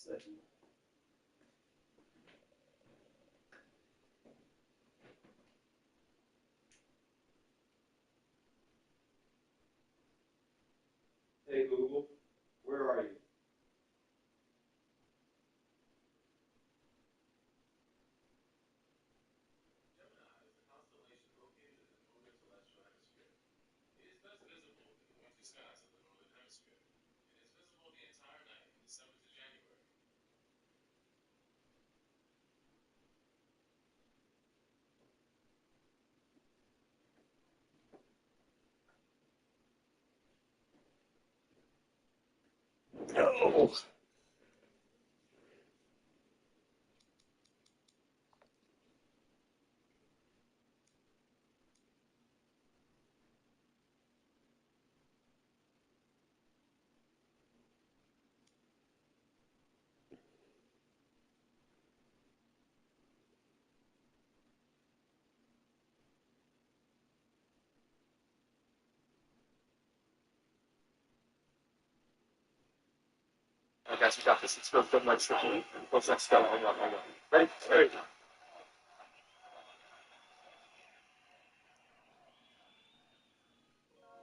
Hey Google, where are you? No. I guys, we got this. Let's go good much for you. Let's go. Hang on. Ready? Ready.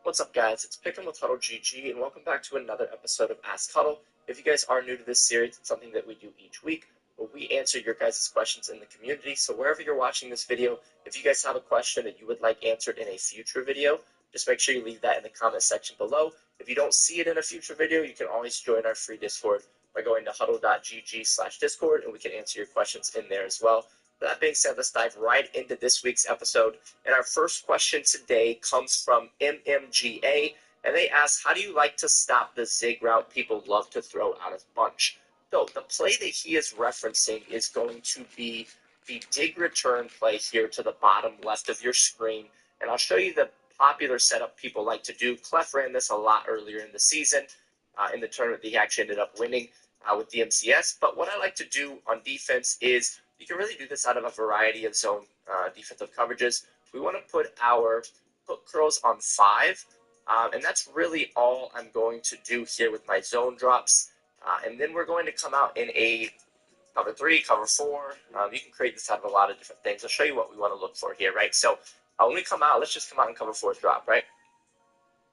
What's up, guys? It's Pickin' with Huddle GG, and welcome back to another episode of Ask Huddle. If you guys are new to this series, it's something that we do each week, where we answer your guys' questions in the community. So wherever you're watching this video, if you guys have a question that you would like answered in a future video, just make sure you leave that in the comment section below. If you don't see it in a future video, you can always join our free Discord by going to huddle.gg/discord, and we can answer your questions in there as well. That being said, let's dive right into this week's episode. And our first question today comes from MMGA, and they ask, how do you like to stop the zig route people love to throw out of bunch? So the play that he is referencing is going to be the dig return play here to the bottom left of your screen. And I'll show you the popular setup people like to do. Clef ran this a lot earlier in the season. In the tournament, he actually ended up winning with the MCS. But what I like to do on defense is you can really do this out of a variety of zone defensive coverages. We want to put our hook curls on 5, and that's really all I'm going to do here with my zone drops. And then we're going to come out in a cover 3, cover 4. You can create this out of a lot of different things. I'll show you what we want to look for here, right? So when we come out, let's just come out in cover 4 drop, right?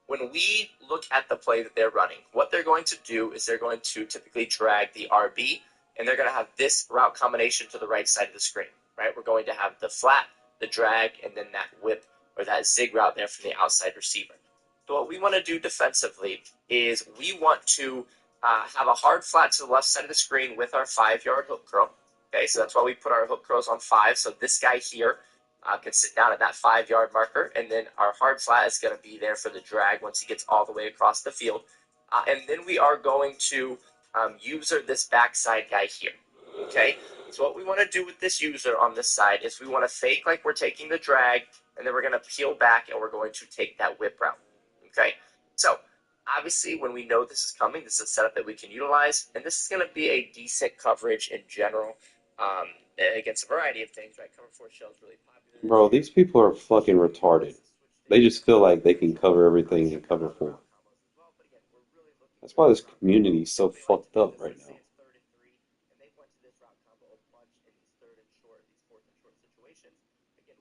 When we look at the play that they're running, what they're going to do is they're going to typically drag the RB, and they're going to have this route combination to the right side of the screen, right? We're going to have the flat, the drag, and then that whip or that zig route there from the outside receiver. So what we want to do defensively is we want to have a hard flat to the left side of the screen with our 5-yard hook curl. Okay, so that's why we put our hook curls on 5. So this guy here can sit down at that 5-yard marker, and then our hard flat is going to be there for the drag once he gets all the way across the field. And then we are going to user this backside guy here. Okay, so what we want to do with this user on this side is we want to fake like we're taking the drag, and then we're going to peel back and we're going to take that whip route. Okay, so obviously when we know this is coming, this is a setup that we can utilize, and this is going to be a decent coverage in general against a variety of things, right? Cover 4 shell is really popular. Bro, these people are fucking retarded. They just feel like they can cover everything in cover 4. That's why this community is so fucked up right now.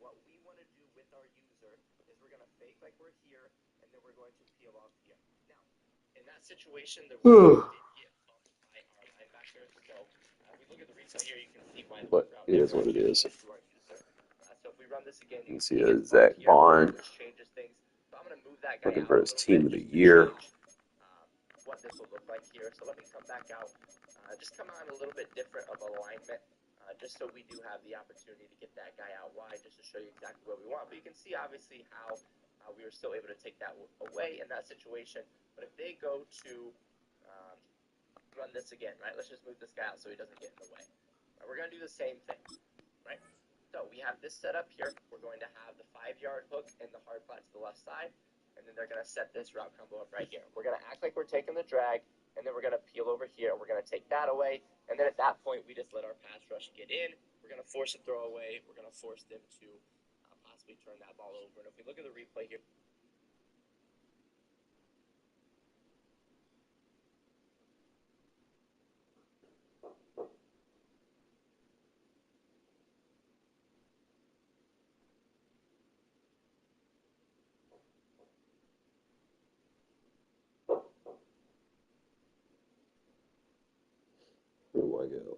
What we want to do with our user is we're going to fake like we're here, and then we're going to peel off here. Now, in that situation, the route did get bumped by our linebacker. So if we look at the replay here, you can see why the But route it is what it is. to our user. So if we run this again, You can see Zach Bond which changes things. So I'm going to move that guy looking out for a his little team bit of the just to year. change what this will look like here. So let me come back out. Just come on a little bit different of alignment. Just so we do have the opportunity to get that guy out wide, just to show you exactly what we want. But you can see, obviously, how we were still able to take that away in that situation. But if they go to run this again, right, let's just move this guy out so he doesn't get in the way. Right, we're going to do the same thing, right? So we have this set up here. We're going to have the 5-yard hook and the hard flat to the left side. And then they're going to set this route combo up right here. We're going to act like we're taking the drag, and then we're going to peel over here. We're going to take that away, and then at that point, we just let our pass rush get in. We're going to force a throw away. We're going to force them to possibly turn that ball over. And if we look at the replay here,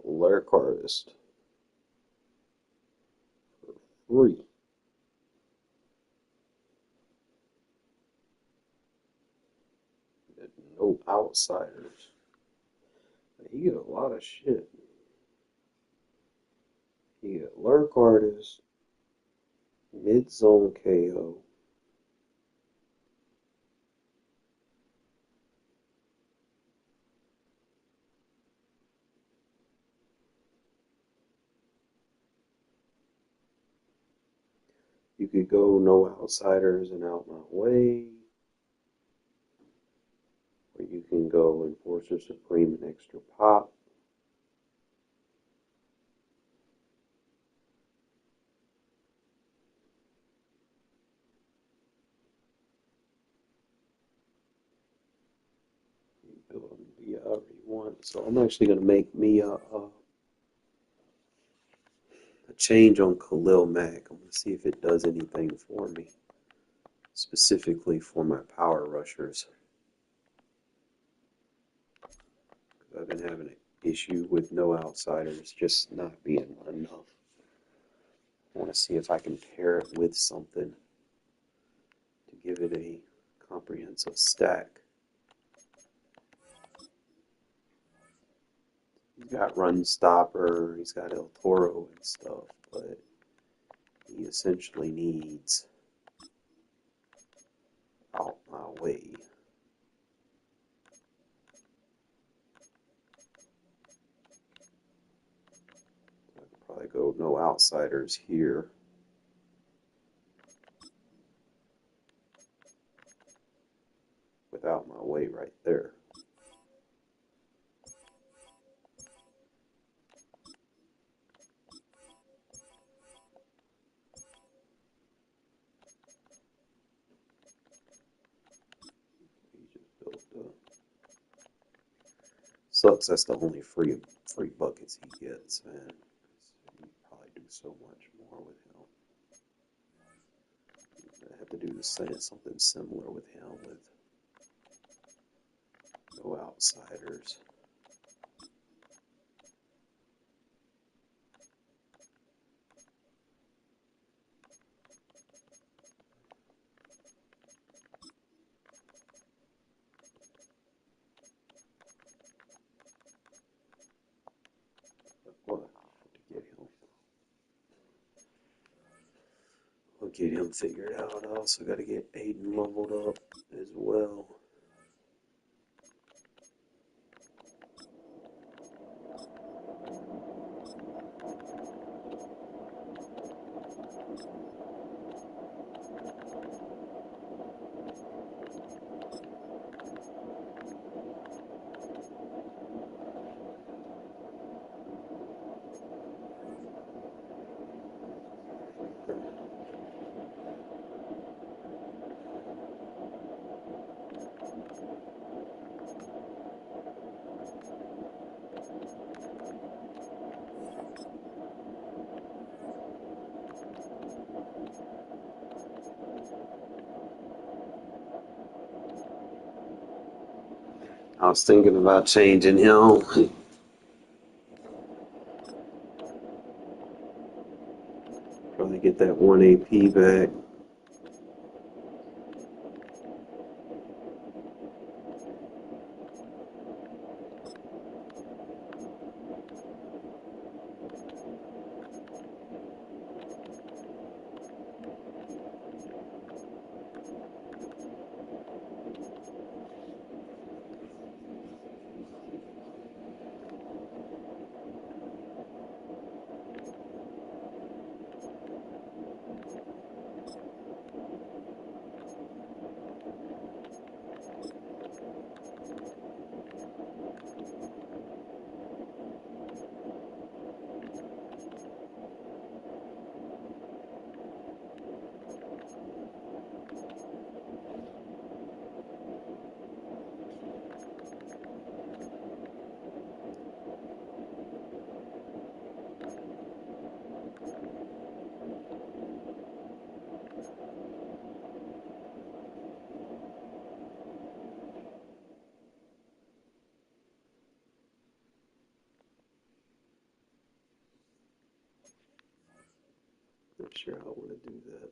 Lyric artist for free. No outsiders. You get a lot of shit. You get Lurk Artist, Mid Zone KO, you could go No Outsiders and Out My Way, or you can go Enforcer Supreme and Extra Pop. You build them be however you want. So I'm actually going to make me a change on Khalil Mack. I'm going to see if it does anything for me, specifically for my power rushers. I've been having an issue with No Outsiders just not being enough. I want to see if I can pair it with something to give it a comprehensive stack. He's got Run Stopper, he's got El Toro and stuff, but he essentially needs Out My Way. I could probably go No Outsiders here. Without My Way right there. He just built up. Sucks that's the only free buckets he gets, man. You probably do so much more with him. I have to do something similar with him with No Outsiders. What to get him? I'll get him figured out. I also got to get Aiden leveled up as well. I was thinking about changing him. Probably get that 1 AP back. not sure how I want to do that.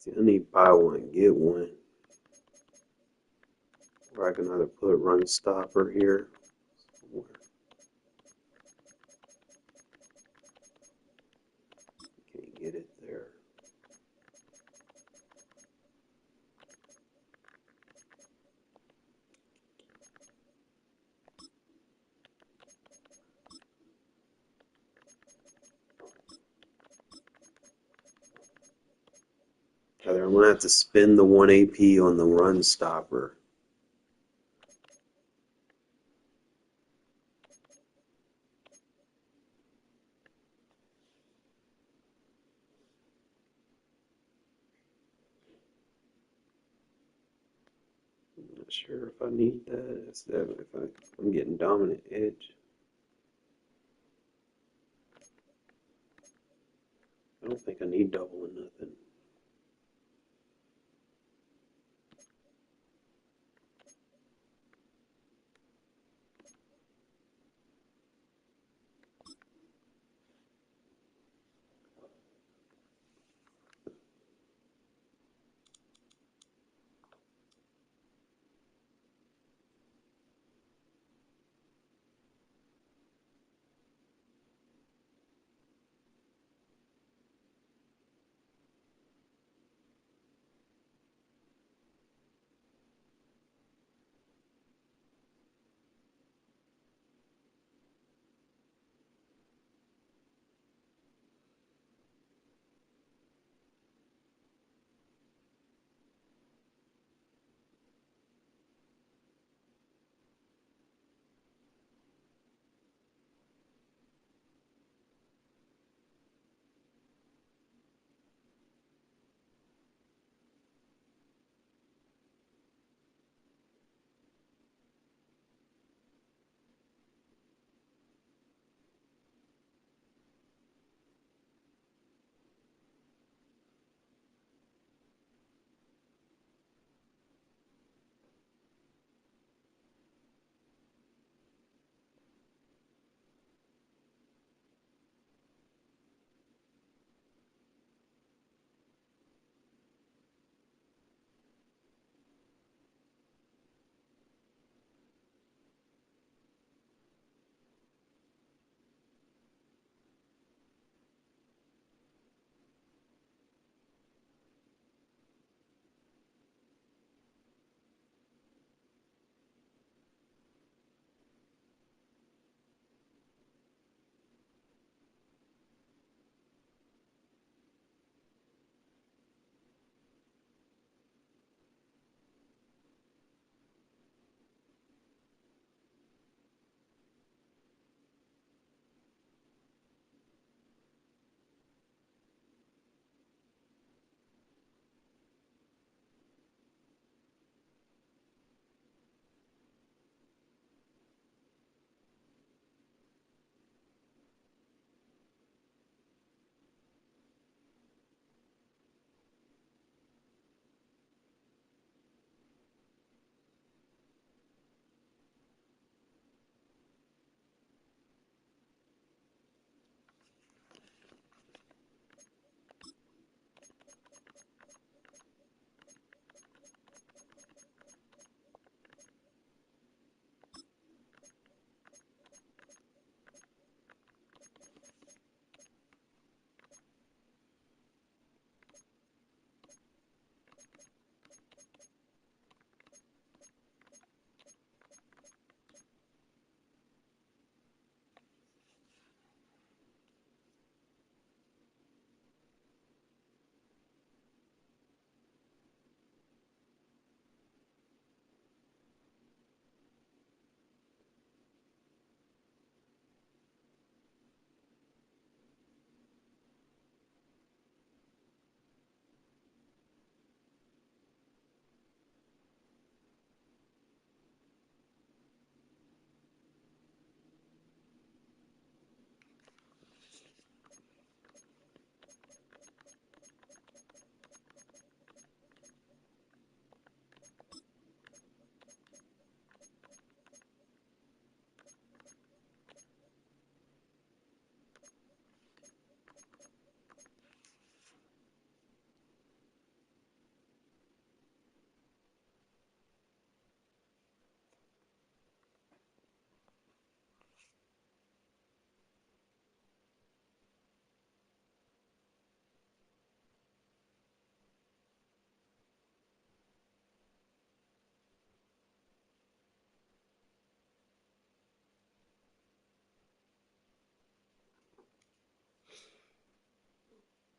See, I need buy one, get one. Or I can either put run stopper here. Somewhere. Can't get it there. Either I'm going to have to spend the 1 AP on the run stopper. I'm not sure if I need that. If I'm getting dominant edge. I don't think I need double or nothing.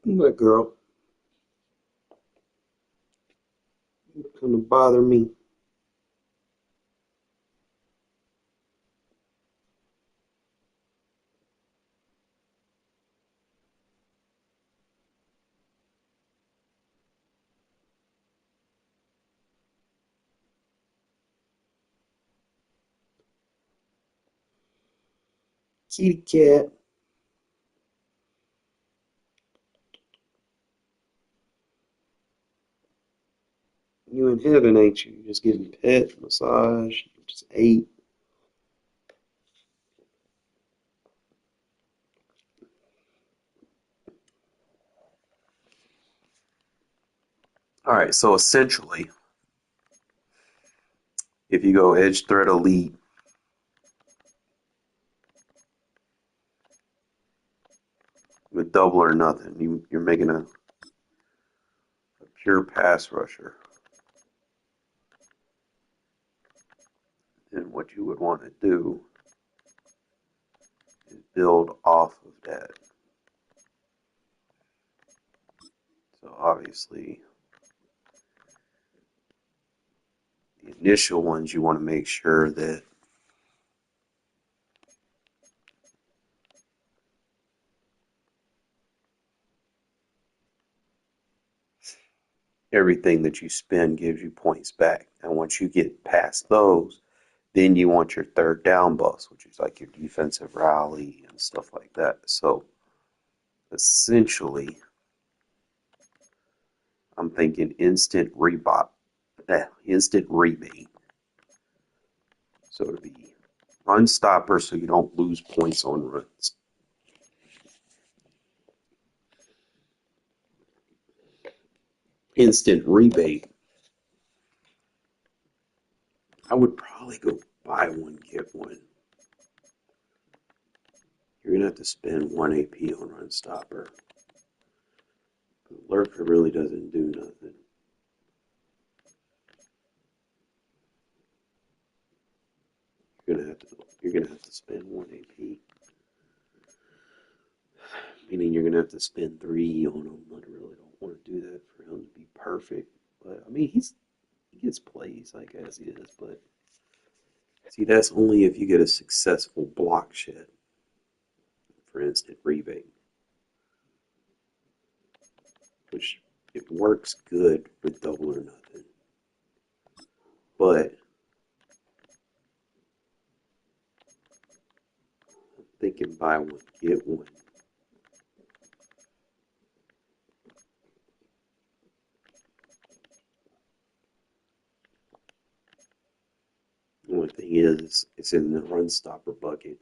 What girl? Gonna bother me. Kitty cat. You in heaven, ain't you? Just getting pet, massage, just ate. All right, so essentially, if you go Edge Threat Elite, with double or nothing, you're making a pure pass rusher. And what you would want to do is build off of that. So obviously, the initial ones you want to make sure that everything that you spend gives you points back. And once you get past those, then you want your third down bus, which is like your defensive rally and stuff like that. So essentially, I'm thinking instant rebate. So to be run stopper so you don't lose points on runs. Instant rebate. I would probably go buy one, get one. You're going to have to spend 1 AP on run stopper. But lurker really doesn't do nothing. You're gonna have to spend 1 AP. Meaning you're gonna have to spend 3 on him. I really don't want to do that for him to be perfect. But I mean he gets plays, I guess he is, but see that's only if you get a successful block shed, for instant rebate. Which it works good with double or nothing. But I'm thinking buy one, get one. The only thing is it's in the run stopper bucket.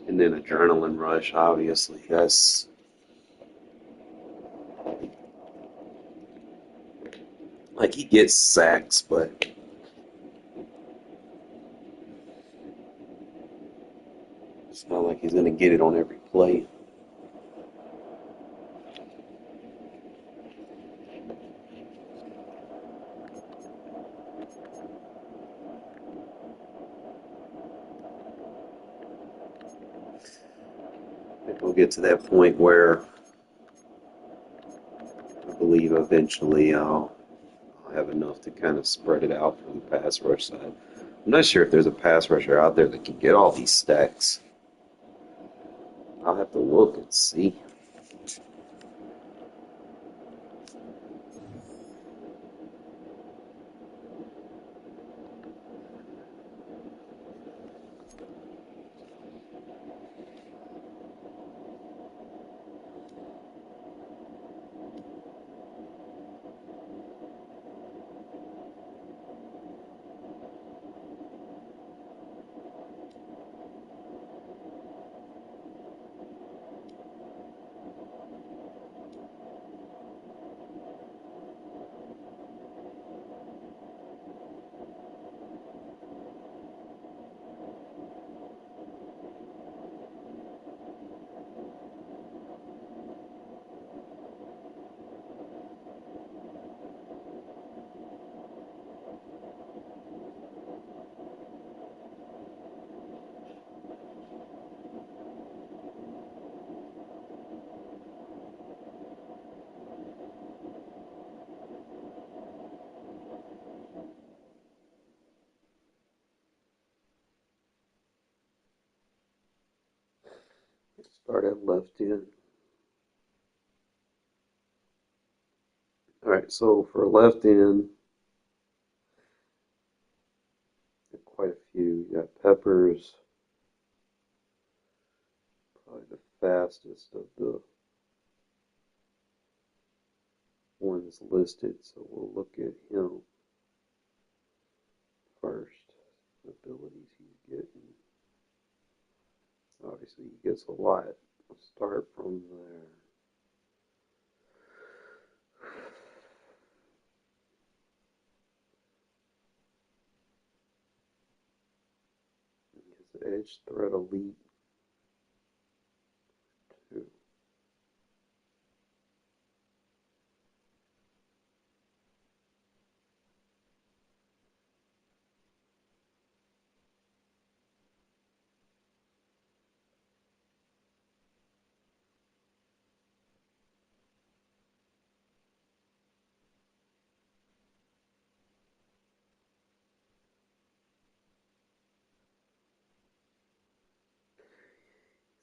And then adrenaline rush, obviously. That's like he gets sacks, but it's not like he's gonna get it on every play. I think we'll get to that point where I believe eventually I'll have enough to kind of spread it out from the pass rush side. I'm not sure if there's a pass rusher out there that can get all these stacks. I'll have to look and see. Start at left end. Alright, so for left end, quite a few. You got Peppers, probably the fastest of the ones listed, so we'll look at him first. The abilities he's getting. Obviously, he gets a lot. We'll start from there. His edge threat elite 2.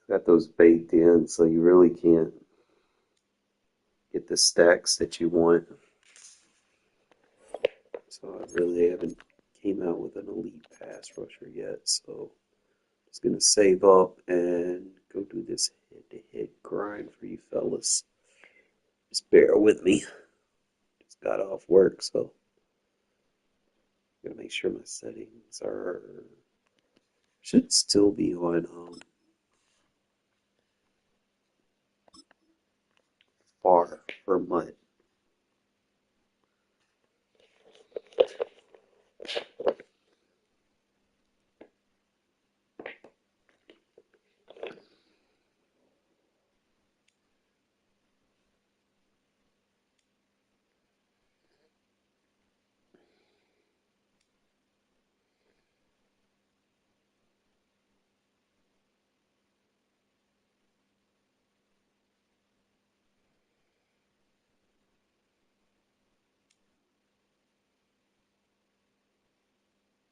Got those baked in, so you really can't get the stacks that you want. So I really haven't came out with an elite pass rusher yet, so I'm just gonna save up and go do this head-to-head grind for you fellas. Just bear with me. Just got off work, so gotta make sure my settings are should still be on far for mud.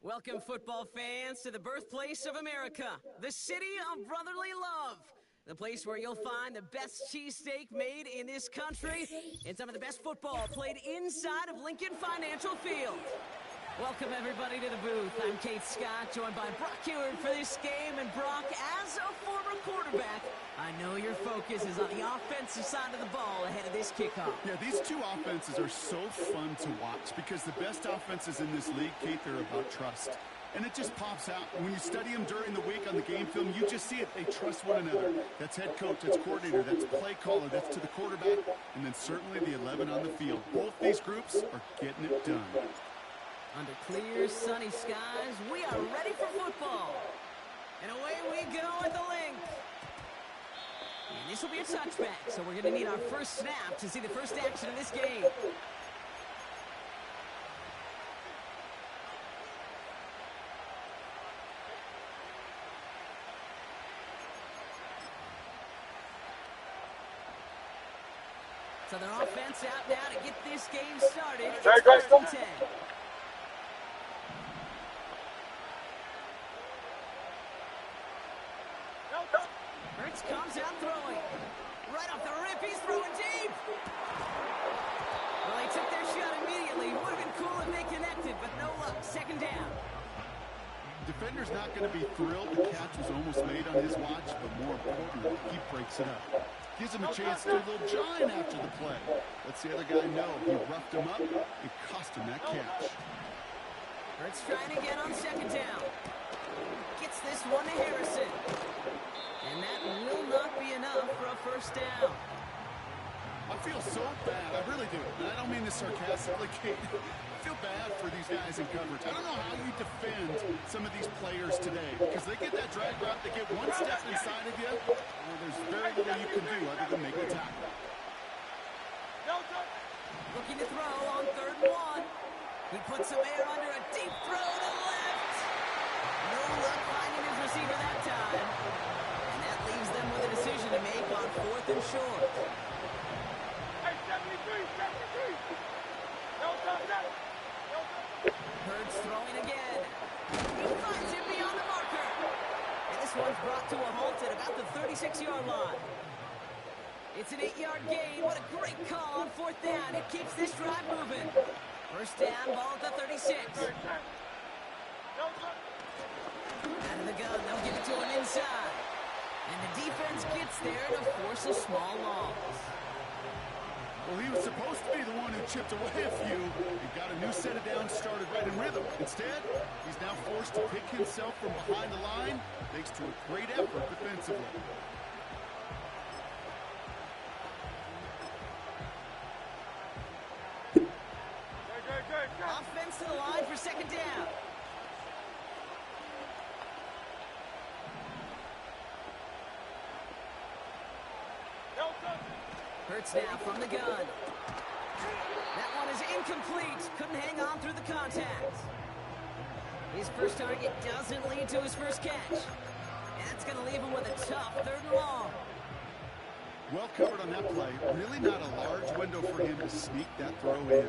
Welcome, football fans, to the birthplace of America, the city of brotherly love. The place where you'll find the best cheesesteak made in this country and some of the best football played inside of Lincoln Financial Field. Welcome, everybody, to the booth. I'm Kate Scott, joined by Brock Eward for this game. And Brock, as a former quarterback, I know your focus is on the offensive side of the ball ahead of this kickoff. Yeah, these two offenses are so fun to watch because the best offenses in this league, Kate, they're about trust. And it just pops out. When you study them during the week on the game film, you just see it. They trust one another. That's head coach, that's coordinator, that's play caller, that's to the quarterback, and then certainly the 11 on the field. Both these groups are getting it done. Under clear, sunny skies, we are ready for football. And away we go at the link. And this will be a touchback, so we're going to need our first snap to see the first action of this game. So their offense out now to get this game started. It's 1st and 10. Hurts comes out throwing. Right off the rip, he's throwing deep. Well, they took their shot immediately. Would have been cool if they connected, but no luck. 2nd down. Defender's not going to be thrilled the catch was almost made on his watch, but more importantly, he breaks it up. Gives him a chance to do a little jawing after the play. Lets the other guy know he roughed him up and cost him that catch. Hurts trying again on 2nd down. Gets this one to Harrison. And that will not be enough for a 1st down. I feel so bad. I really do. And I don't mean this sarcastically, Kate. I feel bad for these guys in coverage. I don't know how you defend some of these players today because they get that drag route, they get one step inside of you, and there's very little you can do other than make a tackle. Looking to throw on 3rd and 1. He puts some air under a deep throw to left. No luck finding his receiver that time. And that leaves them with a decision to make on 4th and short. Hurts throwing again. He finds him beyond the marker. And this one's brought to a halt at about about the 36-yard line. It's an 8-yard gain. What a great call on 4th down. It keeps this drive moving. First down, ball at the 36. Out of the gun, they'll give it to him inside. And the defense gets there to force a small loss. Well, he was supposed to be the one who chipped away a few and got a new set of downs started right in rhythm. Instead, he's now forced to pick himself from behind the line thanks to a great effort defensively. Offense to the line for 2nd down. Hurts now from the gun. That one is incomplete. Couldn't hang on through the contact. His first target doesn't lead to his first catch. And that's going to leave him with a tough 3rd and long. Well covered on that play. Really not a large window for him to sneak that throw in.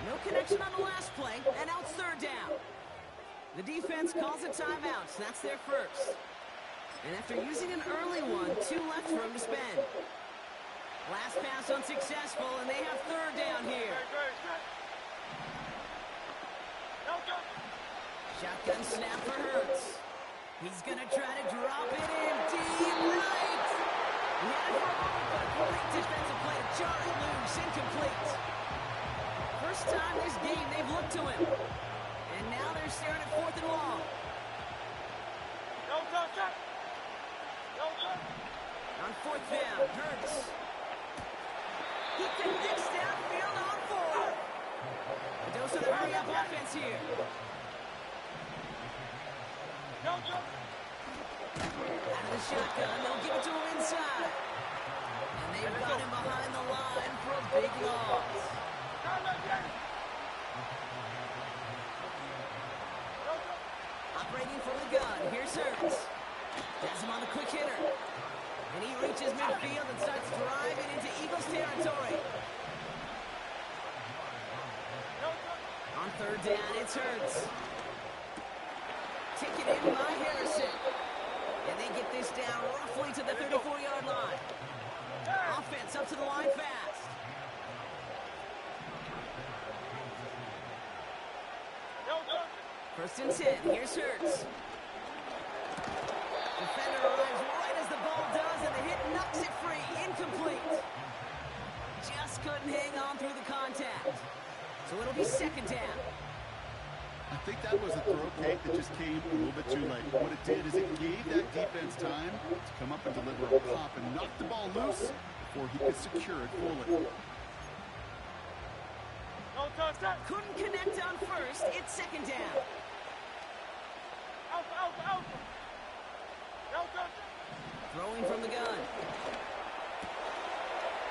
No connection on the last play, and now it's 3rd down. The defense calls a timeout, so that's their first. And after using an early one, 2 left for him to spend. Last pass unsuccessful, and they have 3rd down here. Shotgun snap for Hurts. He's going to try to drop it in deep right. He had it for a moment, but a great defensive play to jar it loose, incomplete. First time this game they've looked to him. And now they're staring at 4th and long. On 4th down, Hurts. He connects downfield on 4th. A dose of the hurry-up offense here. Out of the shotgun, they'll give it to him inside. And they've got him behind the line for a big loss. Operating from the gun, here's Hurts. Has him on the quick hitter. And he reaches midfield and starts driving into Eagles territory. On 3rd down, it's Hurts. Ticketed by Harrison. And they get this down roughly to the 34-yard line. Offense up to the line fast. First and 10, here's Hurts. Defender arrives right as the ball does, and the hit knocks it free. Incomplete. Just couldn't hang on through the contact. So it'll be 2nd down. I think that was a throw Kate that just came a little bit too late. What it did is it gave that defense time to come up and deliver a pop and knock the ball loose before he could secure it fully. Couldn't connect on first. It's 2nd down. Throwing from the gun.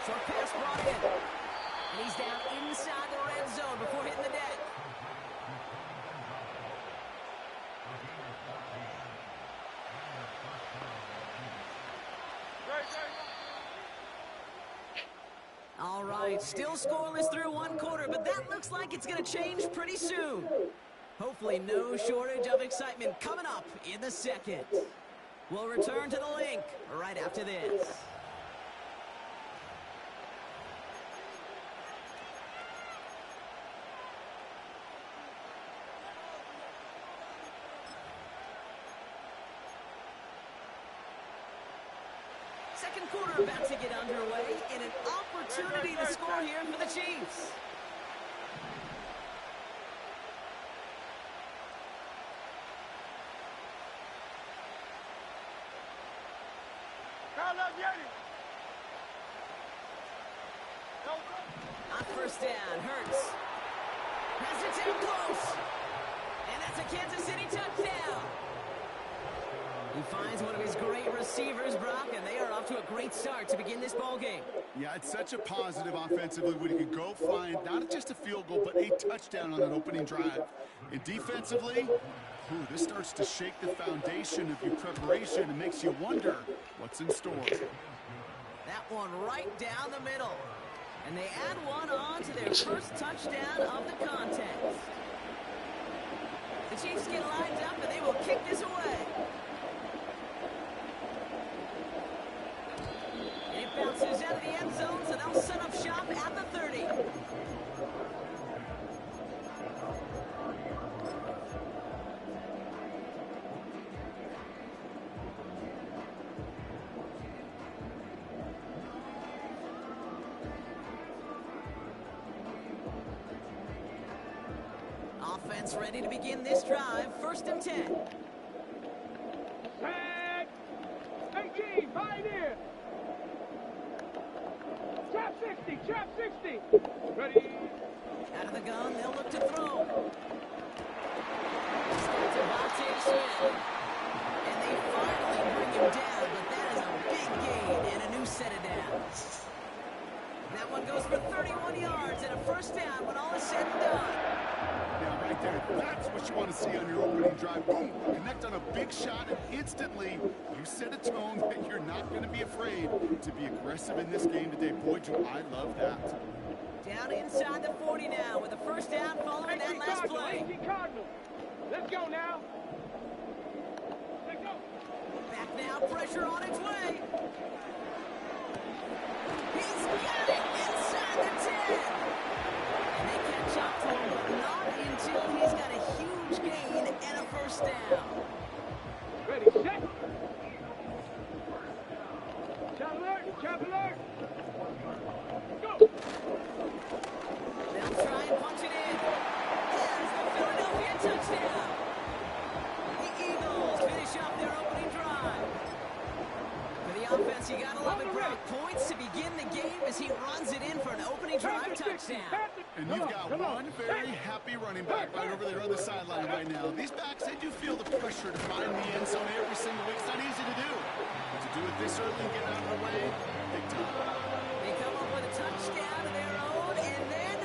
Short pass brought in. And he's down inside the red zone before hitting the deck. All right, still scoreless through 1 quarter, but that looks like it's going to change pretty soon. Hopefully no shortage of excitement coming up in the 2nd. We'll return to the link right after this. Second quarter about to get underway, and an opportunity to score here for the Chiefs. On 1st down, Hurts. Has it down close. And that's a Kansas City touchdown. He finds one of his great receivers, Brock, and they are off to a great start to begin this ball game. Yeah, it's such a positive offensively when you can go find not just a field goal, but a touchdown on an opening drive. And defensively, this starts to shake the foundation of your preparation and makes you wonder what's in store. That one right down the middle. And they add one on to their first touchdown of the contest. The Chiefs get lined up, and they will kick this away. And it bounces out of the end zone, so they'll set up shop at the 30. Offense ready to begin this drive. 1st and 10. Tag! AG, pioneer! Trap 60, trap 60! Ready? Out of the gun, they'll look to throw. It's Devontae Smith. And they finally bring him down, but that is a big gain and a new set of downs. That one goes for 31 yards and a 1st down when all is said and done. Now, right there, that's what you want to see on your opening drive. Boom, connect on a big shot, and instantly you set a tone that you're not going to be afraid to be aggressive in this game today. Boy, do I love that. Down inside the 40 now with a 1st down following that last play. Cardinal. Let's go now. Let's go. Back now, pressure on its way. He's got it inside the 10. And they catch up to him, but not until he's got a huge gain and a 1st down. Ready, set. Shot alert, trap alert. Go. They'll try and punch it in. There's the Philadelphia touchdown. The Eagles finish off their opening drive. For the offense, you gotta love it, Brock. Points to begin the game as he runs it in for an opening drive touchdown. And you've got one very happy running back right over there on the sideline right now. These backs, they do feel the pressure to find the end zone every single week. It's not easy to do. But to do it this early and get out of the way, big time. They come up with a touchdown of their own, and then,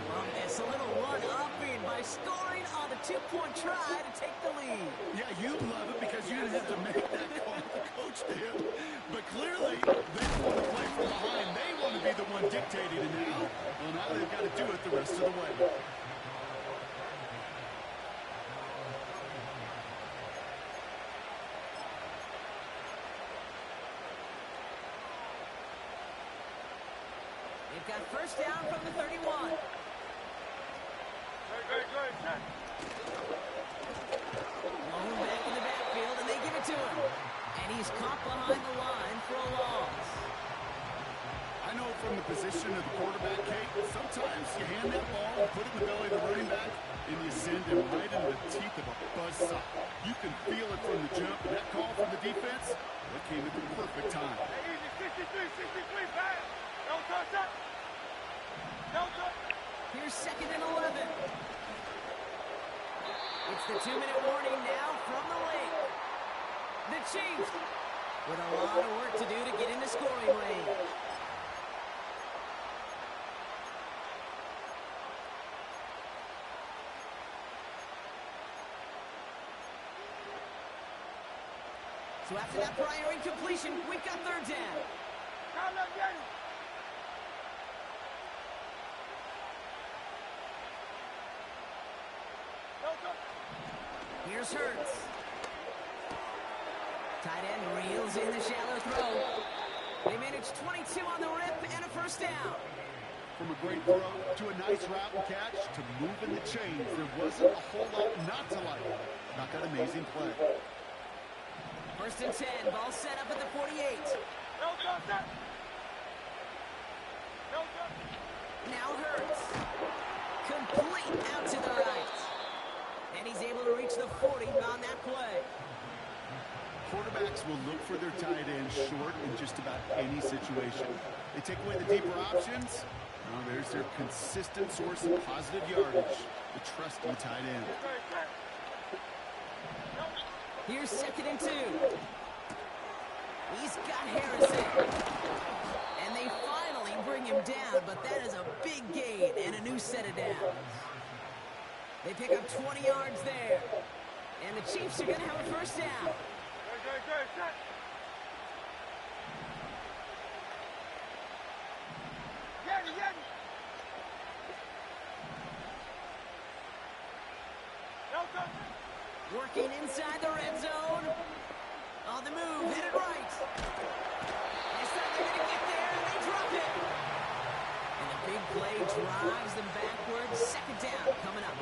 well, it's a little one-upping by scoring on the 2-point try to take the lead. Yeah, you love it because you didn't have to make that call. The coach did. But clearly, they want to play from behind. They want to be the one dictating it now. Well, now they've got to do it the rest of the way. They've got 1st down from the 31. Good, set. Long back in the backfield, and they give it to him. And he's caught behind the line for a loss. I know from the position of the quarterback, Kate, sometimes you hand that ball, put it in the belly of the running back, and you send him right into the teeth of a buzzsaw. You can feel it from the jump, and that call from the defense, that came at the perfect time. Hey, easy, 63, pass. Don't touch that. Don't touch. Here's 2nd and 11. It's the 2-minute warning now from the lake. The Chiefs with a lot of work to do to get into scoring range. So after that prior incompletion, we've got 3rd down. Come on, get it. Don't touch. Here's Hurts. Tight end reels in the shallow throw. They managed 22 on the rip and a 1st down. From a great throw to a nice route and catch to moving the chains, there wasn't a whole lot not to like. Not that amazing play. 1st and 10, ball set up at the 48. Don't touch that. Don't touch. Now Hurts. Complete out to the right. And he's able to reach the 40 on that play. Quarterbacks will look for their tight end short in just about any situation. They take away the deeper options. Now there's their consistent source of positive yardage, the trusty tight end. Here's 2nd and 2. He's got Harrison. And they finally bring him down, but that is a big gain and a new set of downs. They pick up 20 yards there. And the Chiefs are going to have a 1st down. Good, set. Get it. Don't touch it. Working inside the red zone. On the move, headed right. This time they're going to get there, and they drop it. And the big play drives them backwards. Second down coming up.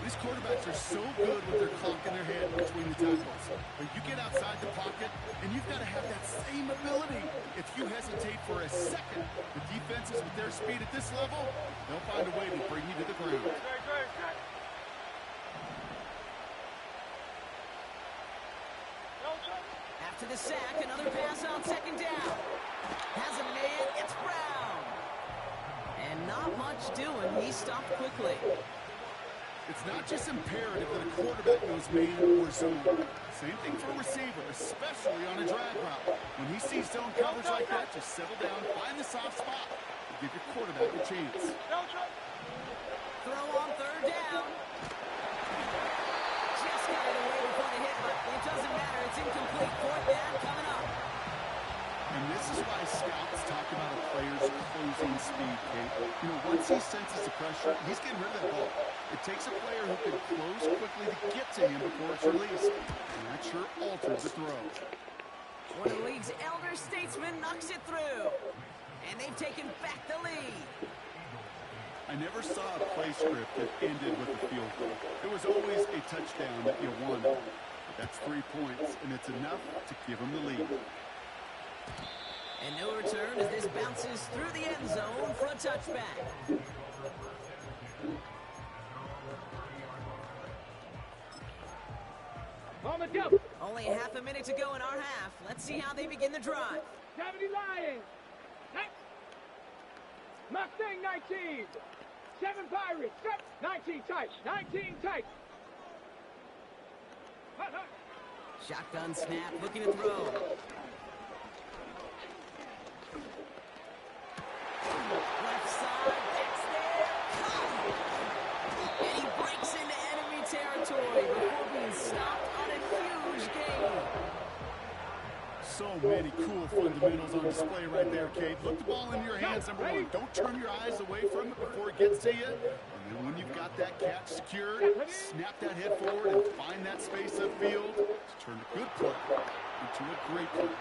These quarterbacks are so good with their clock in their head between the tackles. But you get outside the pocket, and you've got to have that same ability. If you hesitate for a second, the defenses with their speed at this level, they'll find a way to bring you to the ground. After the sack, another pass on second down. Has a man, it's Brown. And not much doing. He stopped quickly. It's not just imperative that a quarterback knows man or zone. Same thing for a receiver, especially on a drag route. When he sees zone coverage like that, just settle down, find the soft spot, and give your quarterback a chance. Throw on third down. Just got it away before the hit, but it doesn't matter. It's incomplete. Fourth down coming up. And this is why scouts talk about a player's closing speed, Kate. You know, once he senses the pressure, he's getting rid of that ball. It takes a player who can close quickly to get to him before it's released. And that sure alters the throw. One of the league's elder statesmen knocks it through. And they've taken back the lead. I never saw a play script that ended with a field goal. It was always a touchdown that you won. But that's 3 points, and it's enough to give him the lead. And no return as this bounces through the end zone for a touchback. On the jump. Only half a minute to go in our half. Let's see how they begin the drive. 70 Lions. Next. Mustang 19. 7 Pirates. 19 tight. 19 tight. Shotgun snap, looking to throw. Left side, that's there. And he breaks into enemy territory before being stopped on a huge gain. So many cool fundamentals on display right there, Kate. Look the ball in your hands, number one. Don't turn your eyes away from it before it gets to you. And then when you've got that catch secured, snap that head forward and find that space upfield to turn a good play into a great play. And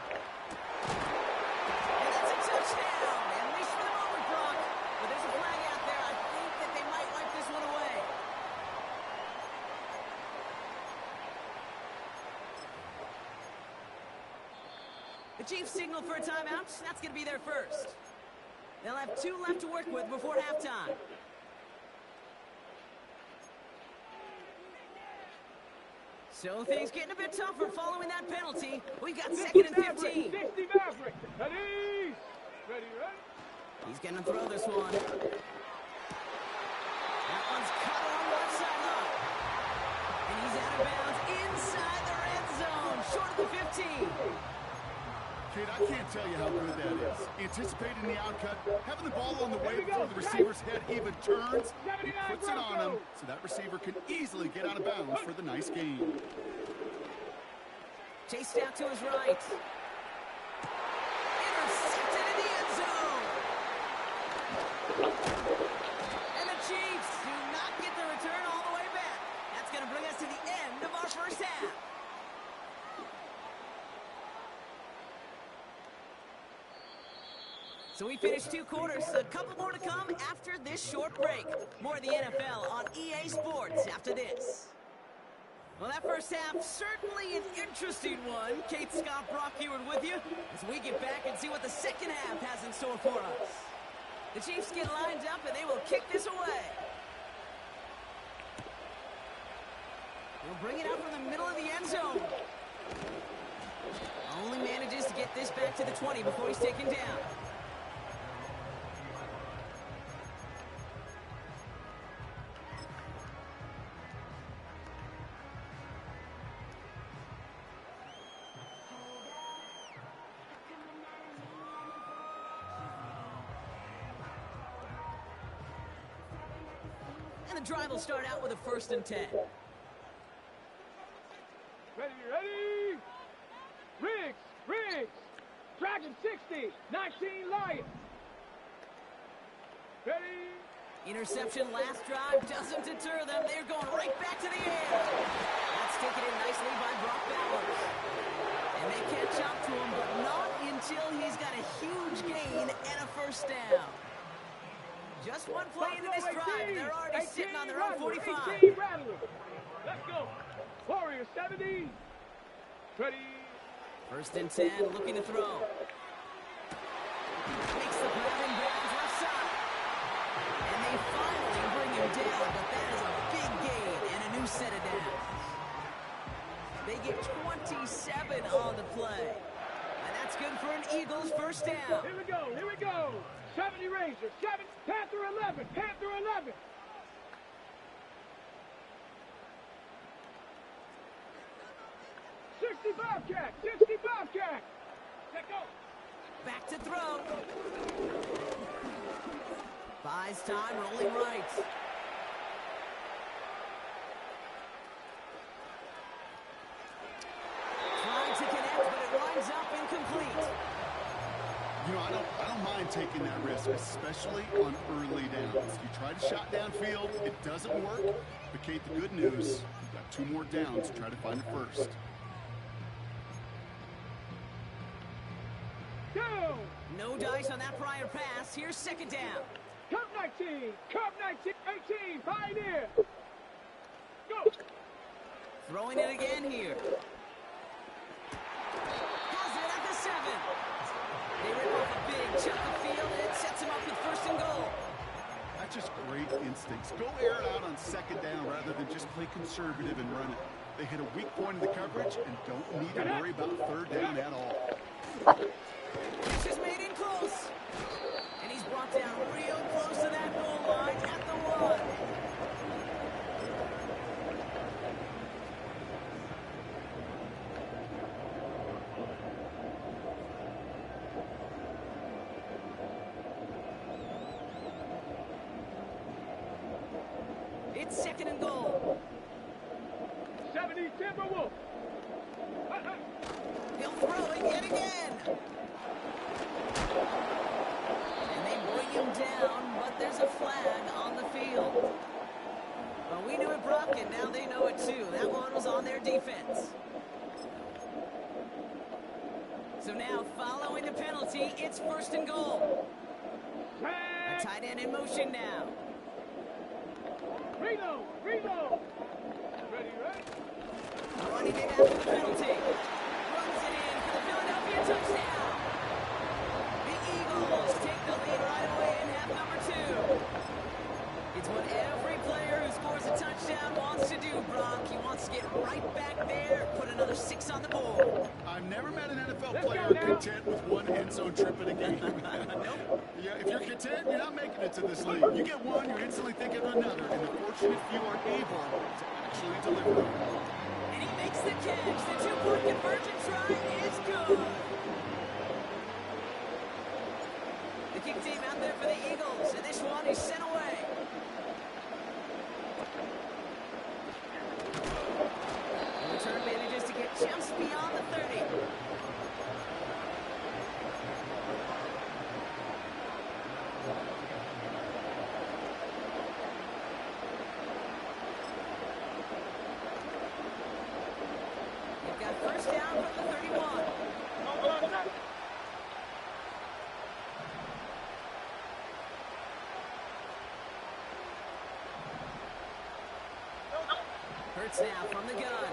that's a touchdown, at least for the moment, Brock. But there's a flag out there. I think that they might wipe this one away. The Chiefs signal for a timeout. That's going to be their first. They'll have 2 left to work with before halftime. So things getting a bit tougher following that penalty. We've got 2nd and 15. 60 Maverick. Ready? Ready, ready? He's going to throw this one. That one's cut on one sideline. And he's out of bounds inside the red zone, short of the 15. Kate, I can't tell you how good that is. Anticipating the outcut, having the ball on the way before the receiver's head even turns, he puts it on him so that receiver can easily get out of bounds for the nice gain. Chased out to his right. Intercepted in the end zone. And the Chiefs do not get the return all the way back. That's going to bring us to the end of our first half. So we finished 2 quarters. A couple more to come after this short break. More of the NFL on EA Sports after this. Well, that first half, certainly an interesting one. Kate, Scott, Brock Eward with you as we get back and see what the second half has in store for us. The Chiefs get lined up and they will kick this away. They'll bring it out from the middle of the end zone. Only manages to get this back to the 20 before he's taken down. And the drive will start out with a 1st and 10. Ready, ready? Riggs. Dragon 60. 19 Lions. Ready? Interception last drive doesn't deter them. They're going right back to the air. That's taken in nicely by Brock Bowers. And they catch up to him, but not until he's got a huge gain and a first down. Just one play into this drive, and they're already sitting on their own 45. 18 Rattler. Let's go. Warriors 70. Ready. First and 10, looking to throw. Makes the grab and bounds left side. And they finally bring him down, but that is a big gain and a new set of downs. They get 27 on the play. And that's good for an Eagles first down. Here we go. Here we go. 70 Rangers. 7. Panther 11. Panther 11. 60 Bobcat. 60 Bobcat. Let go. Back to throw. Buys time, rolling right. Trying to connect, but it winds up incomplete. You know, I don't mind taking that risk, especially on early downs. You try to shot downfield, it doesn't work. But Kate, the good news, you've got 2 more downs to try to find the first. Go. No dice on that prior pass. Here's second down. Cup 19. Cup 19. 18. Pioneer. Go. Throwing it again here. Has it at the 7. They rip off a big chunk of field, and it sets him up with first and goal. That's just great instincts. Go air it out on second down rather than just play conservative and run it. They hit a weak point in the coverage and don't need to worry about third down at all. This is made in close. And he's brought down real close to that goal line at the 1. It's second and goal. 70 Timberwolf. He'll throw it yet again. And they bring him down, but there's a flag on the field. Well, we knew it, Brock, and now they know it too. That one was on their defense. So now, following the penalty, it's first and goal. A tight end in motion now. Reload. Reload. Ready, right? Running it after the penalty. Runs it in for the Philadelphia touchdown. The Eagles take the lead right away in half number 2. It's what every player who scores a touchdown wants to do, Brock. He wants to get right back there, put another 6 on the board. I've never met an NFL player content with one end zone trip in a game. Nope. Yeah, if you're content, you're not making it to this league. You get one, you're instantly thinking of another, and the fortunate few are able to actually deliver. And he makes the catch. The 2-point conversion try is good. The kick team out there for the Eagles, and this one is sent away. The return manages to get just beyond the 30. They've got first down from the 31. Hurts now from the gun.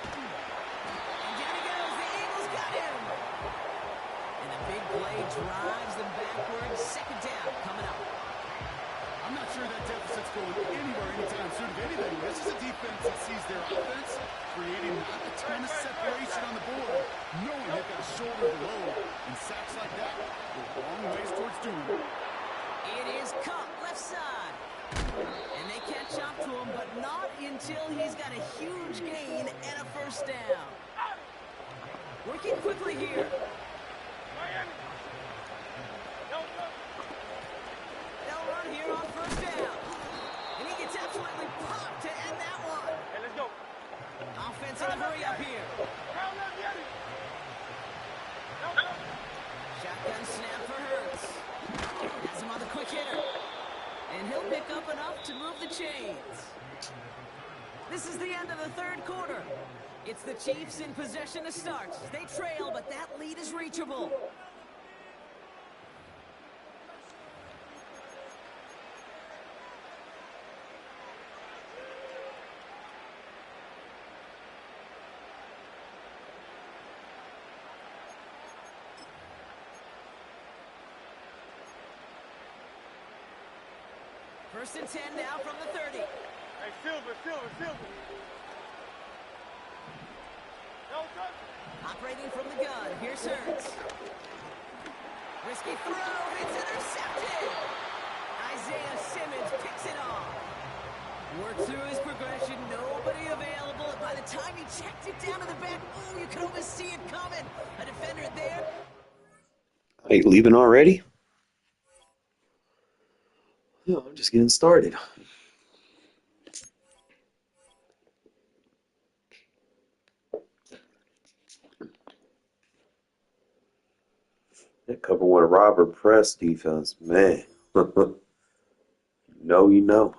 And down he goes. The Eagles got him. And the big play drives them backwards. Second down coming up. I'm not sure that deficit's going anywhere anytime soon. If anything, this is a defense that sees their offense creating not a ton of separation on the board, knowing they've got to shoulder the load. And sacks like that go a long ways towards doing it. It is Cup left side. And they catch up to him, but not until he's got a huge gain and a first down. Working quickly here. They'll run here on first down. And he gets absolutely popped to end that one. Hey, let's go. Offense in a hurry up here. Shotgun snap for Hurts. Has him on the quick hitter. sharp enough to move the chains. This is the end of the third quarter. It's the Chiefs in possession to start. They trail, but that lead is reachable. First and 10 now from the 30. Hey, Silver. No touch. Operating from the gun, here's Hurts. Risky throw, it's intercepted. Isaiah Simmons picks it off. Worked through his progression, nobody available. And by the time he checked it down to the back, oh, you could almost see it coming. A defender there. Hey, leaving already? No, I'm just getting started. That cover one Robert Press defense, man. You know.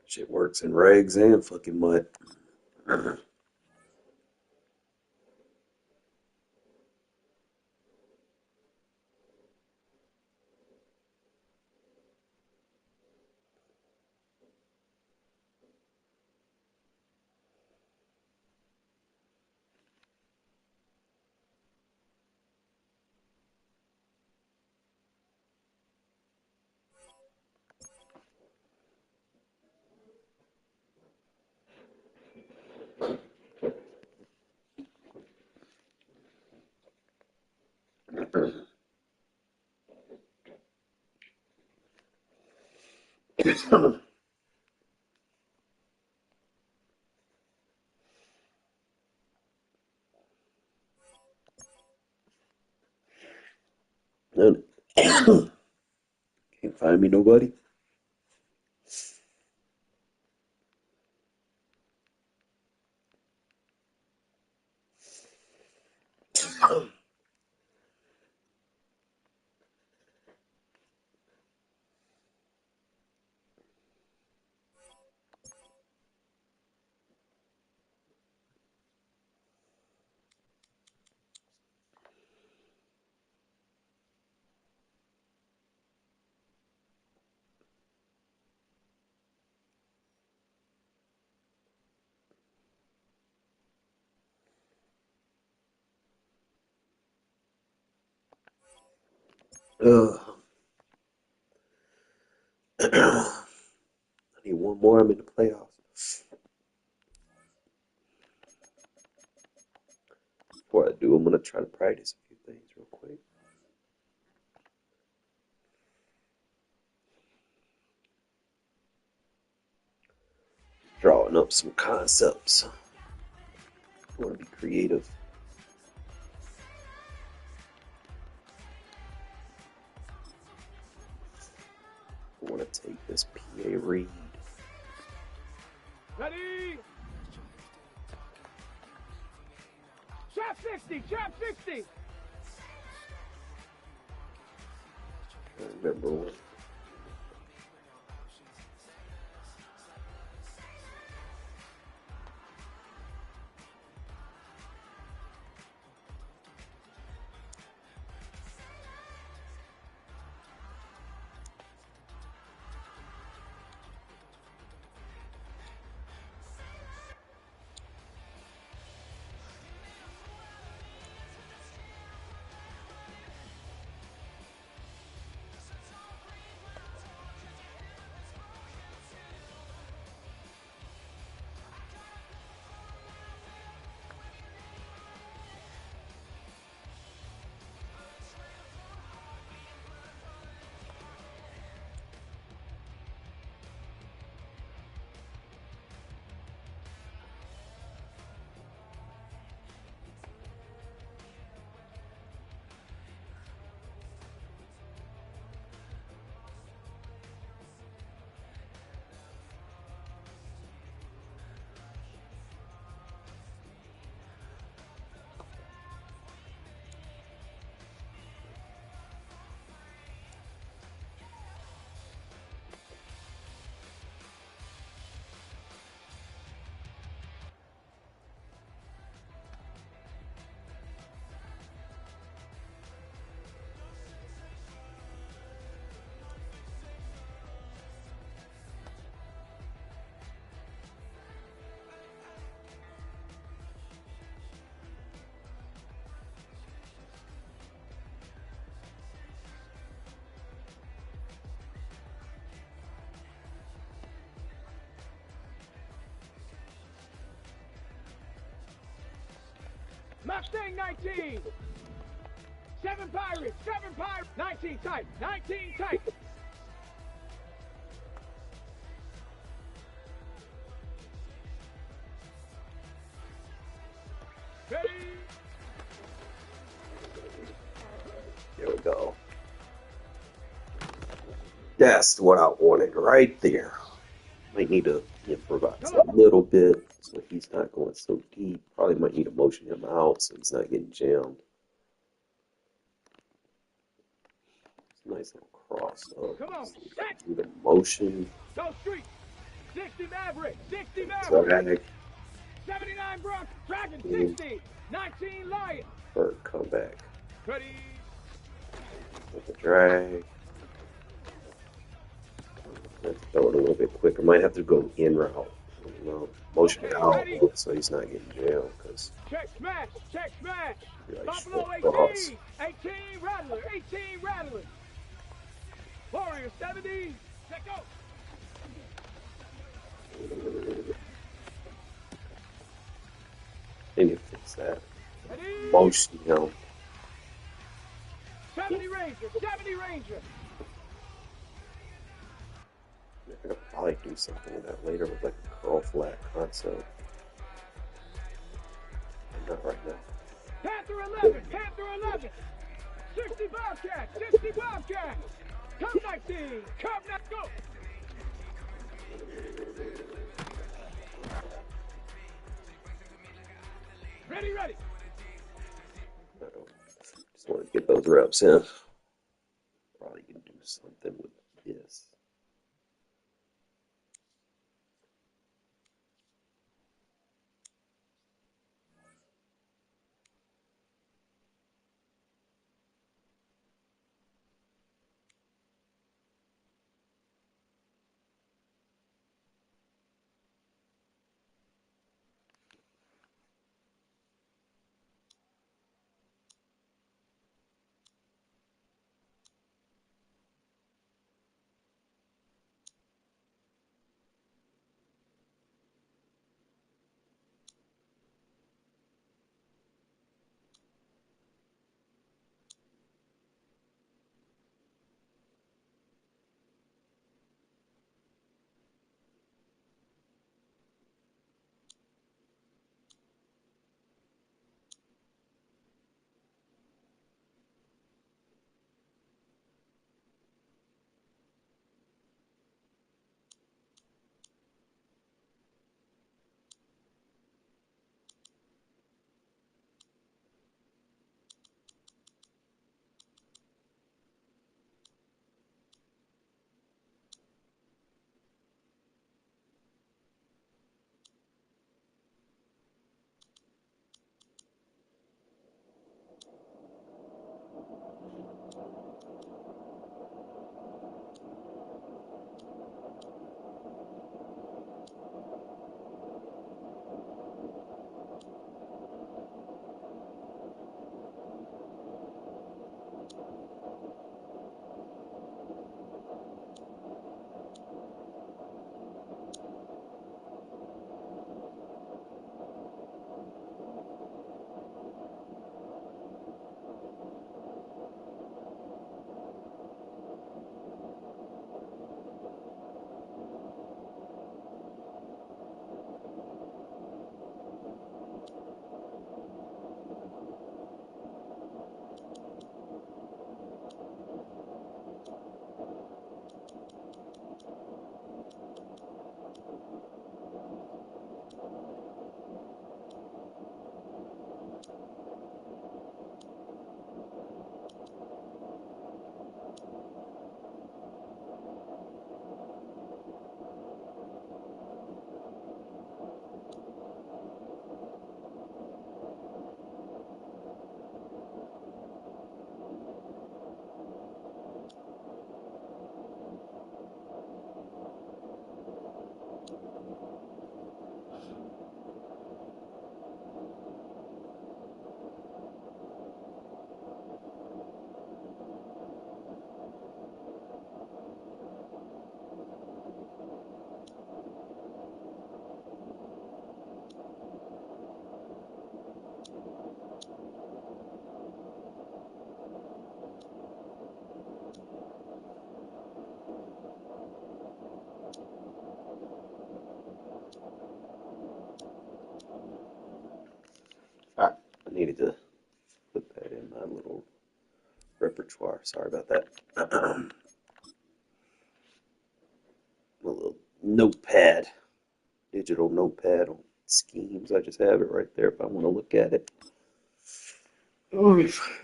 Shit works in regs and fucking mud. Can't find me nobody. Ugh. I need one more. I'm in the playoffs. Before I do, I'm gonna try to practice a few things real quick. Drawing up some concepts. I want to be creative. I want to take this PA read. Ready? Trap 60. I remember when. Mustang 19. 7 Pirates. 7 Pirates. 19 tight. 19 tight. Ready. There we go. That's what I wanted right there. Might need to improvise a little bit so he's not going so deep. Probably might need to motion him out so he's not getting jammed. Nice little cross up. Come on, set. Do the motion. Go street. 60 Maverick. 60 Maverick. Drag. 79 Bronx. Dragon 60. 19 Lion. Bird comeback. Ready. With the drag. Let's throw it a little bit quicker. Might have to go in route. You know, motion it out so he's not getting jammed. Because check smash. Check smash. like Buffalo 18. 18 Rattler. 18 Rattler. Warrior 70. Let go. I need to fix that. Ready. Motion him. 70 Ranger. 70 Ranger. I could probably do something with that later with like a curl flat concept. Not right now. Panther 11. Panther 11. 60 Bobcat. 60 Bobcat. Come 19. Come now. Go. Ready, ready. Just want to get those reps in. Probably can do something with this. far. Sorry about that. A little notepad, digital notepad on schemes. I just have it right there if I want to look at it. Oof.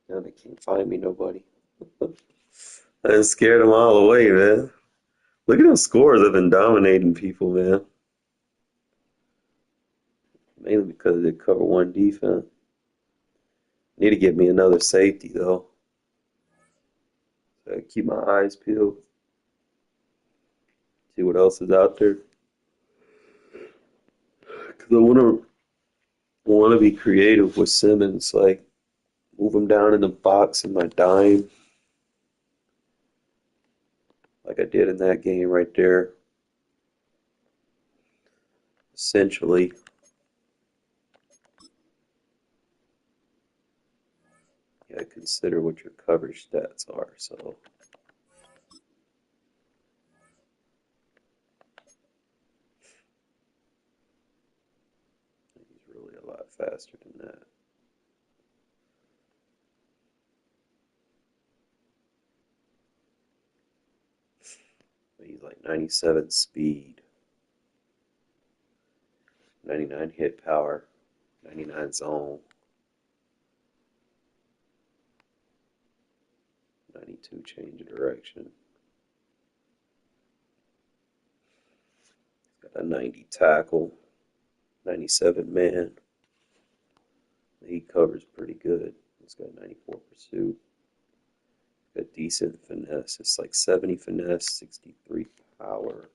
Now they can't find me, nobody. I done scared them all away, man. Look at those scores. I've been dominating people, man. Mainly because they cover one defense. Need to get me another safety, though. So I keep my eyes peeled. See what else is out there. Because I want to be creative with Simmons. Like, move him down in the box in my dime. Like I did in that game right there. Essentially. You gotta consider what your coverage stats are. So he's really a lot faster than that. He's like 97 speed, 99 hit power, 99 zone, 92 change of direction. He's got a 90 tackle, 97 man. He covers pretty good. He's got 94 pursuit. Got decent finesse. It's like 70 finesse, 63 power.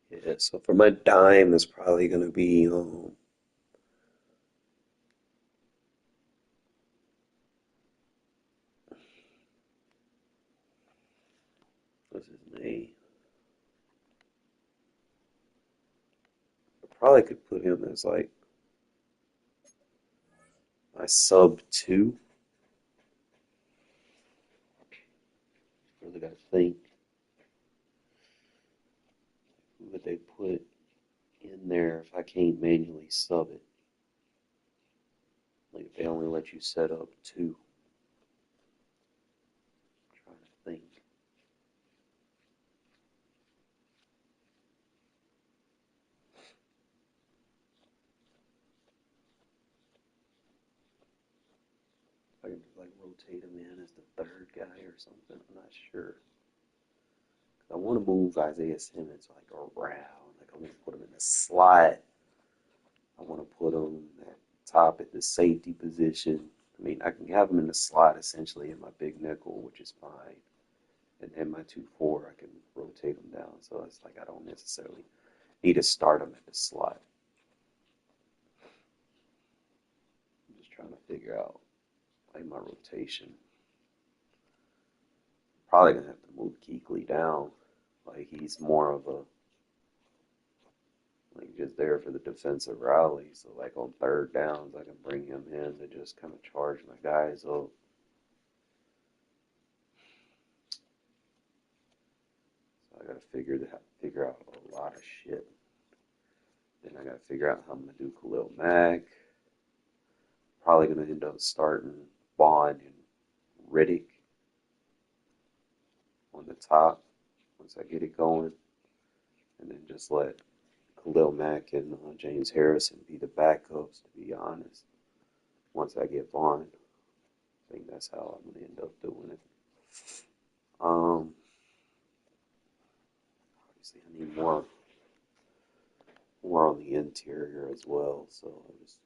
Yeah, so for my dime, it's probably going to be what's his name? I probably could put him as like my sub 2. Really got to think. Who would they put in there if I can't manually sub it? Like if they only let you set up 2. I'm trying to think. If I can like rotate him in as the third guy or something. I'm not sure. I want to move Isaiah Simmons like around. Like I want to put him in the slot. I want to put him at top at the safety position. I mean, I can have him in the slot essentially in my big nickel, which is fine. And then my 2-4, I can rotate him down. So it's like I don't necessarily need to start him at the slot. I'm just trying to figure out like my rotation. Probably gonna have to move Keekly down. Like he's more of a like just there for the defensive rally. So like on third downs, I can bring him in to just kind of charge my guys up. So I gotta figure out a lot of shit. Then I gotta figure out how I'm gonna do Khalil Mack. Probably gonna end up starting Bond and Riddick on the top once I get it going, and then just let Khalil Mack and James Harrison be the backups. To be honest, once I get Vaughn, I think that's how I'm gonna end up doing it. Obviously, I need more on the interior as well. So I just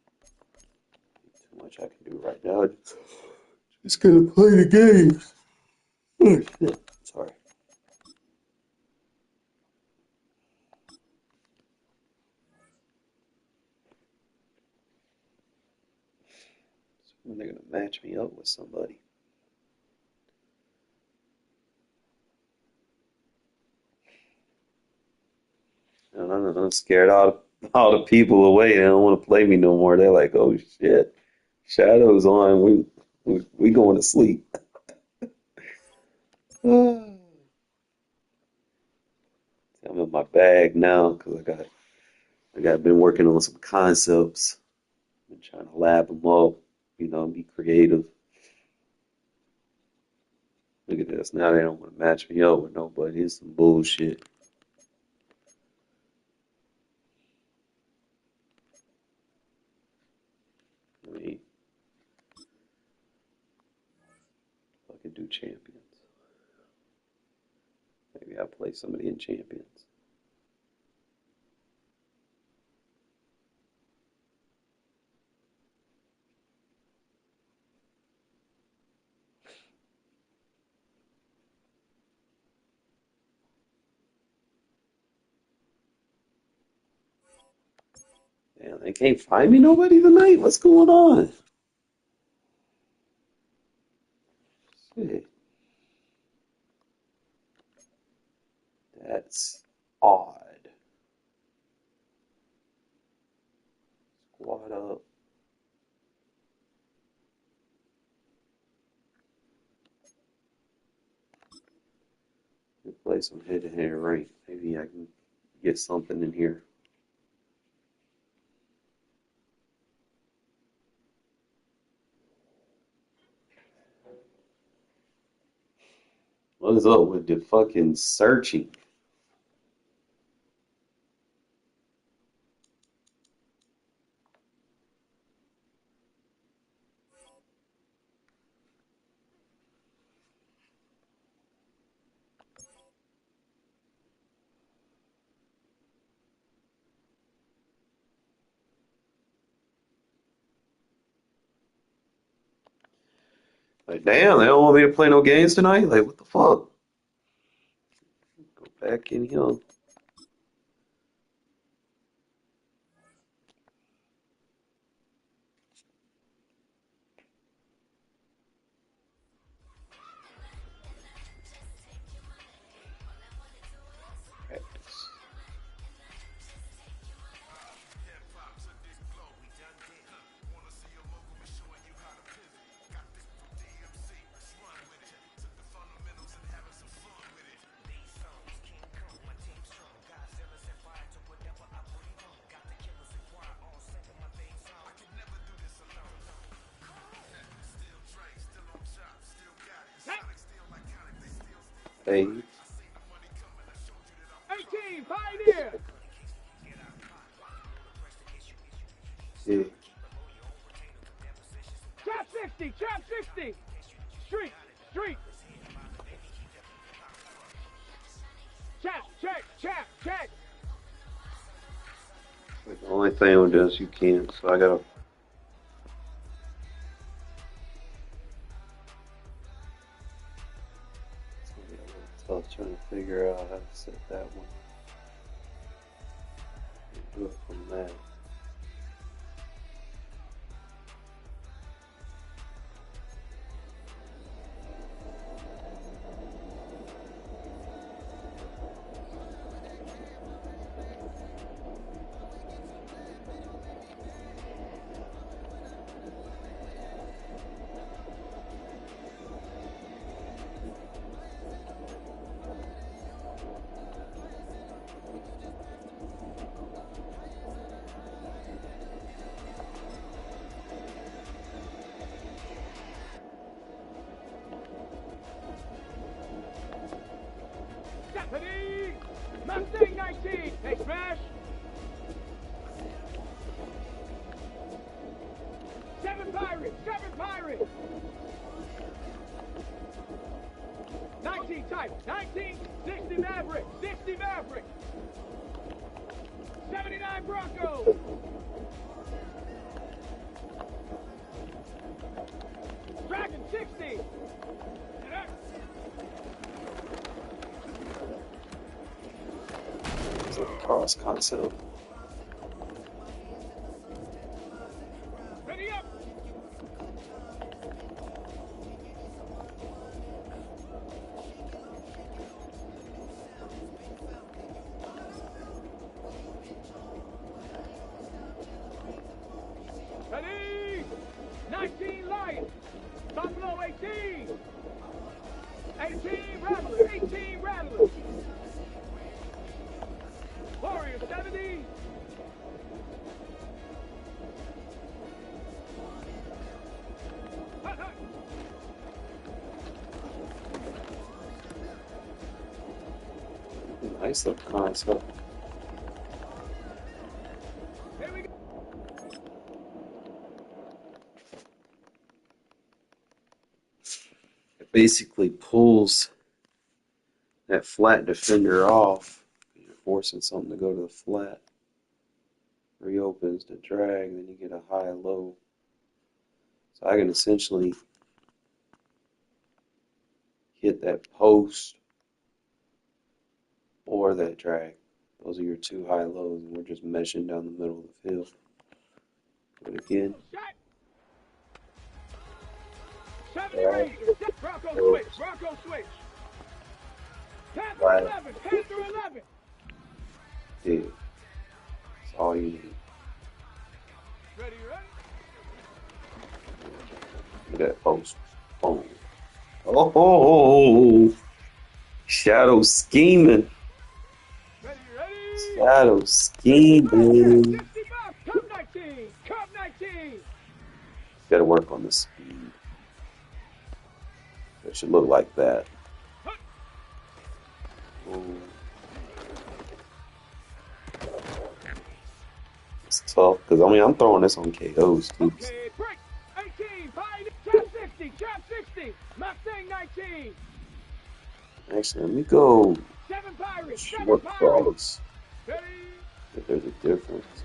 too much I can do right now. Just gonna play the game. Oh shit! Sorry. When they're gonna match me up with somebody. And I'm scared all the people away. They don't want to play me no more. They're like, oh shit, Shadow's on. We going to sleep. I'm in my bag now because I got been working on some concepts. Been trying to lab them up, be creative. Look at this. Now they don't want to match me up with nobody. It's some bullshit. I mean, I can do champions. Maybe I'll play somebody in champions. Damn, they can't find me nobody tonight? What's going on? Shit. That's odd. Squad up. We play some head-to-head rank. Maybe I can get something in here. What is up with the fucking searching? Like, damn, they don't want me to play no games tonight? Like, what the fuck? Go back in here. Practice. Hey, 18, Pioneer. yeah. Trap 60, trap 60. Street, street. Check, check, check, check. Like, the only thing with this, you can't. So I gotta. It's gonna be a little tough trying to figure out how to set that one. Do it from that. Mustang 19. Hey, smash. 7 Pirates. 7 Pirates. 19 type. 19. 60 Maverick. 60 Maverick. 79 Broncos. Dragon 60. It's a cross concept. Ready up. Ready. 19 Lions. Buffalo 18. 18 Rattlers. 18 Rattlers. Warriors 70. Hut, hut. Nice little concept. Here we go. It basically pulls that flat defender off. You're forcing something to go to the flat. Reopens the drag, then you get a high-low. So I can essentially hit that post or that drag. Those are your two high lows, and we're just meshing down the middle of the field. Do it again. Shot. 70 Drag, Raiders. Bronco post, switch. Bronco switch. Panther flat, 11. Panther 11. dig. That's all you need. Ready, ready. Look at that post. Boom. Oh, shadow scheming. Ready, ready. Shadow scheming. 65. Cup 19. Cup 19. Got to work on the speed. It should look like that. Ooh. It's tough because I mean I'm throwing this on KOs too. Okay, break. 18. Pioneer. Chap 60. Chap 60. Mustang 19. Actually, let me go 7 Pirates. 7 short Pirates. cross. Ready. If there's a difference.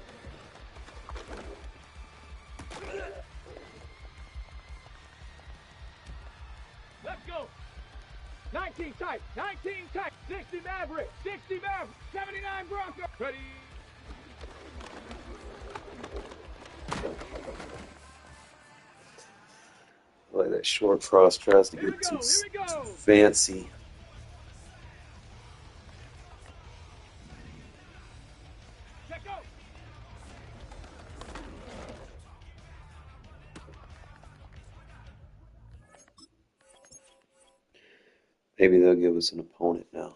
Let's go. 19 type. 19 type. 60 Maverick. 60 Maverick. 79 Bronco. Ready. Like that short cross tries to Here we get go. too Here we go. fancy. Check out. Maybe they'll give us an opponent now.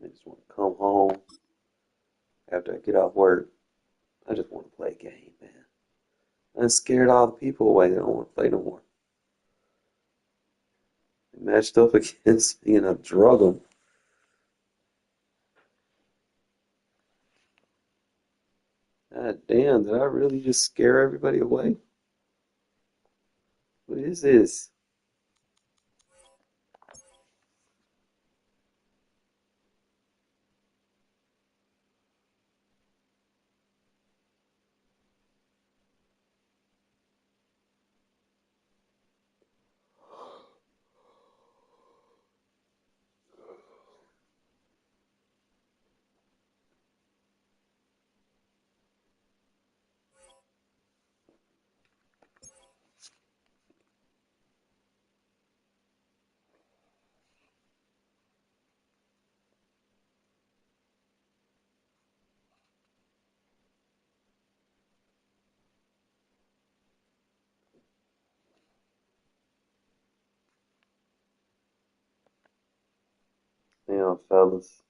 I just want to come home after I get off work. I just want to play a game, man. I'm scared all the people away. They don't want to play no more. They matched up against me and I drug them. God damn, did I really just scare everybody away? What is this? Damn, fellas.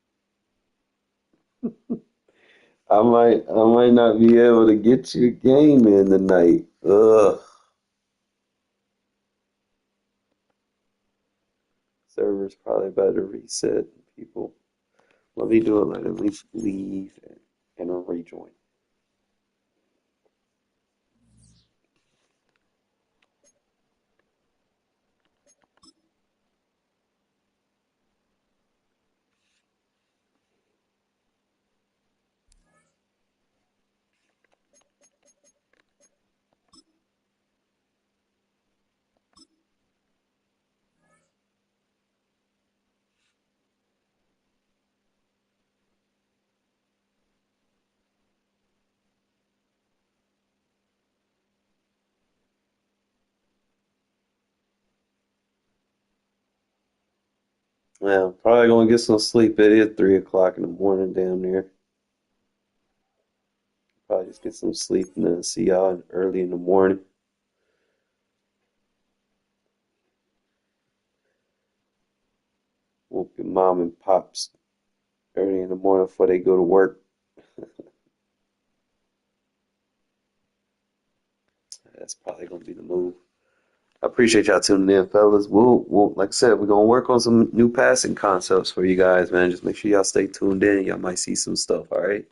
I might not be able to get your game in tonight. Ugh. Server's probably about to reset. People, let me do it. Let me leave and rejoin. Well, probably gonna get some sleep. It is 3 o'clock in the morning down there. Probably just get some sleep and then see y'all early in the morning. Whoop your mom and pops early in the morning before they go to work. That's probably gonna be the move. I appreciate y'all tuning in, fellas. We'll like I said, we're gonna work on some new passing concepts for you guys, man. Just make sure y'all stay tuned in. Y'all might see some stuff, all right?